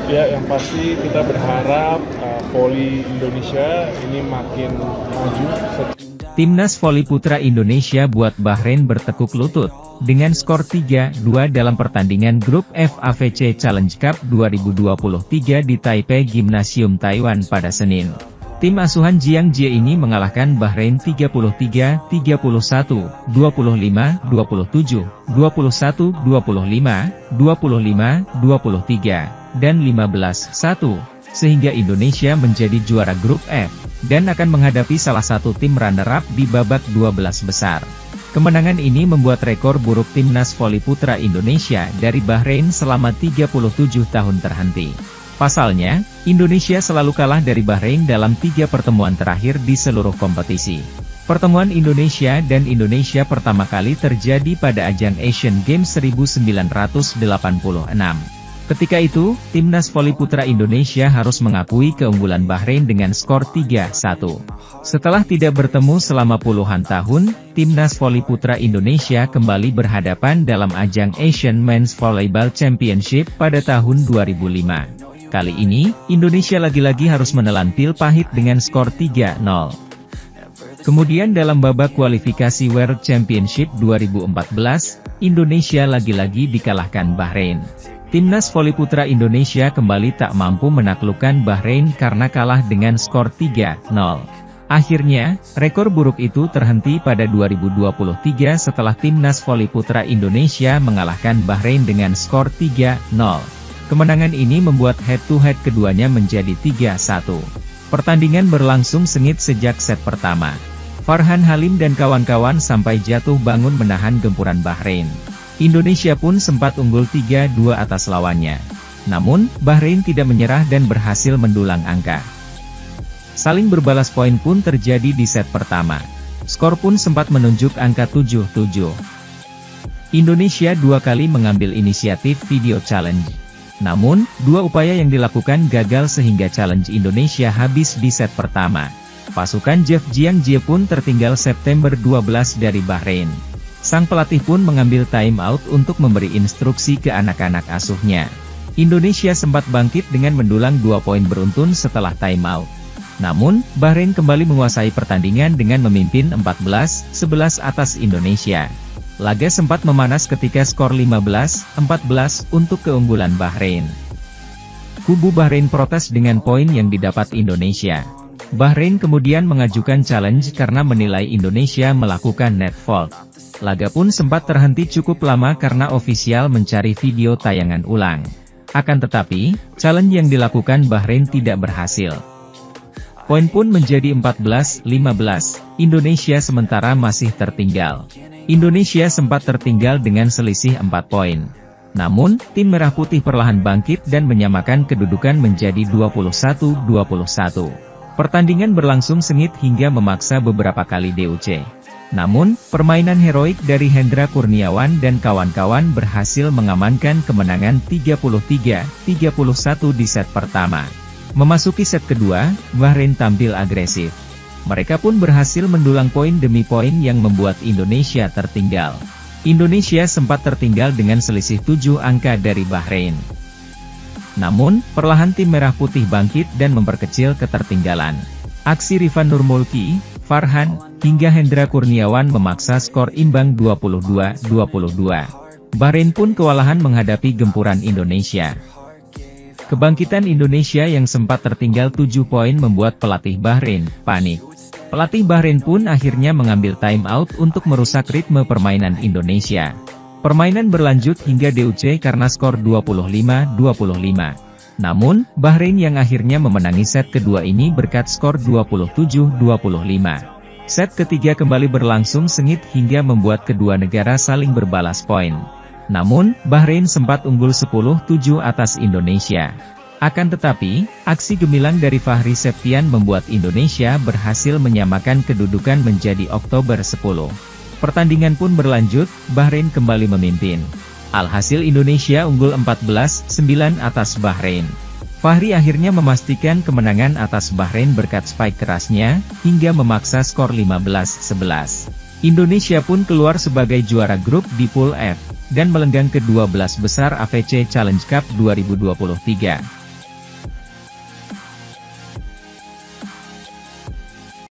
Ya, yang pasti kita berharap voli Indonesia ini makin maju. Timnas voli putra Indonesia buat Bahrain bertekuk lutut, dengan skor 3-2 dalam pertandingan grup F AFC Challenge Cup 2023 di Taipei Gymnasium Taiwan pada Senin. Tim asuhan Jiang Jie ini mengalahkan Bahrain 33-31, 25-27, 21-25, 25-23, dan 15-1, sehingga Indonesia menjadi juara grup F, dan akan menghadapi salah satu tim runner-up di babak 12 besar. Kemenangan ini membuat rekor buruk timnas voli putra Indonesia dari Bahrain selama 37 tahun terhenti. Pasalnya, Indonesia selalu kalah dari Bahrain dalam 3 pertemuan terakhir di seluruh kompetisi. Pertemuan Indonesia dan Indonesia pertama kali terjadi pada ajang Asian Games 1986. Ketika itu, timnas voli putra Indonesia harus mengakui keunggulan Bahrain dengan skor 3-1. Setelah tidak bertemu selama puluhan tahun, timnas voli putra Indonesia kembali berhadapan dalam ajang Asian Men's Volleyball Championship pada tahun 2005. Kali ini, Indonesia lagi-lagi harus menelan pil pahit dengan skor 3-0. Kemudian dalam babak kualifikasi World Championship 2014, Indonesia lagi-lagi dikalahkan Bahrain. Timnas voli putra Indonesia kembali tak mampu menaklukkan Bahrain karena kalah dengan skor 3-0. Akhirnya, rekor buruk itu terhenti pada 2023 setelah timnas voli putra Indonesia mengalahkan Bahrain dengan skor 3-0. Kemenangan ini membuat head-to-head keduanya menjadi 3-1. Pertandingan berlangsung sengit sejak set pertama. Farhan Halim dan kawan-kawan sampai jatuh bangun menahan gempuran Bahrain. Indonesia pun sempat unggul 3-2 atas lawannya. Namun, Bahrain tidak menyerah dan berhasil mendulang angka. Saling berbalas poin pun terjadi di set pertama. Skor pun sempat menunjuk angka 7-7. Indonesia 2 kali mengambil inisiatif video challenge. Namun, 2 upaya yang dilakukan gagal sehingga challenge Indonesia habis di set pertama. Pasukan Jeff Jiang Jie pun tertinggal September 12 dari Bahrain. Sang pelatih pun mengambil time out untuk memberi instruksi ke anak-anak asuhnya. Indonesia sempat bangkit dengan mendulang 2 poin beruntun setelah time out. Namun, Bahrain kembali menguasai pertandingan dengan memimpin 14-11 atas Indonesia. Laga sempat memanas ketika skor 15-14 untuk keunggulan Bahrain. Kubu Bahrain protes dengan poin yang didapat Indonesia. Bahrain kemudian mengajukan challenge karena menilai Indonesia melakukan net fault. Laga pun sempat terhenti cukup lama karena ofisial mencari video tayangan ulang. Akan tetapi, challenge yang dilakukan Bahrain tidak berhasil. Poin pun menjadi 14-15, Indonesia sementara masih tertinggal. Indonesia sempat tertinggal dengan selisih 4 poin. Namun, tim Merah Putih perlahan bangkit dan menyamakan kedudukan menjadi 21-21. Pertandingan berlangsung sengit hingga memaksa beberapa kali DUC. Namun, permainan heroik dari Hendra Kurniawan dan kawan-kawan berhasil mengamankan kemenangan 33-31 di set pertama. Memasuki set kedua, Bahrain tampil agresif. Mereka pun berhasil mendulang poin demi poin yang membuat Indonesia tertinggal. Indonesia sempat tertinggal dengan selisih 7 angka dari Bahrain. Namun, perlahan tim Merah Putih bangkit dan memperkecil ketertinggalan. Aksi Rifan Nurmulki, Farhan, hingga Hendra Kurniawan memaksa skor imbang 22-22. Bahrain pun kewalahan menghadapi gempuran Indonesia. Kebangkitan Indonesia yang sempat tertinggal 7 poin membuat pelatih Bahrain panik. Pelatih Bahrain pun akhirnya mengambil time out untuk merusak ritme permainan Indonesia. Permainan berlanjut hingga DUC karena skor 25-25. Namun, Bahrain yang akhirnya memenangi set kedua ini berkat skor 27-25. Set ketiga kembali berlangsung sengit hingga membuat kedua negara saling berbalas poin. Namun, Bahrain sempat unggul 10-7 atas Indonesia. Akan tetapi, aksi gemilang dari Fahri Septian membuat Indonesia berhasil menyamakan kedudukan menjadi Oktober 10. Pertandingan pun berlanjut, Bahrain kembali memimpin. Alhasil Indonesia unggul 14-9 atas Bahrain. Fahri akhirnya memastikan kemenangan atas Bahrain berkat spike kerasnya, hingga memaksa skor 15-11. Indonesia pun keluar sebagai juara grup di Pool F, dan melenggang ke-12 besar AFC Challenge Cup 2023.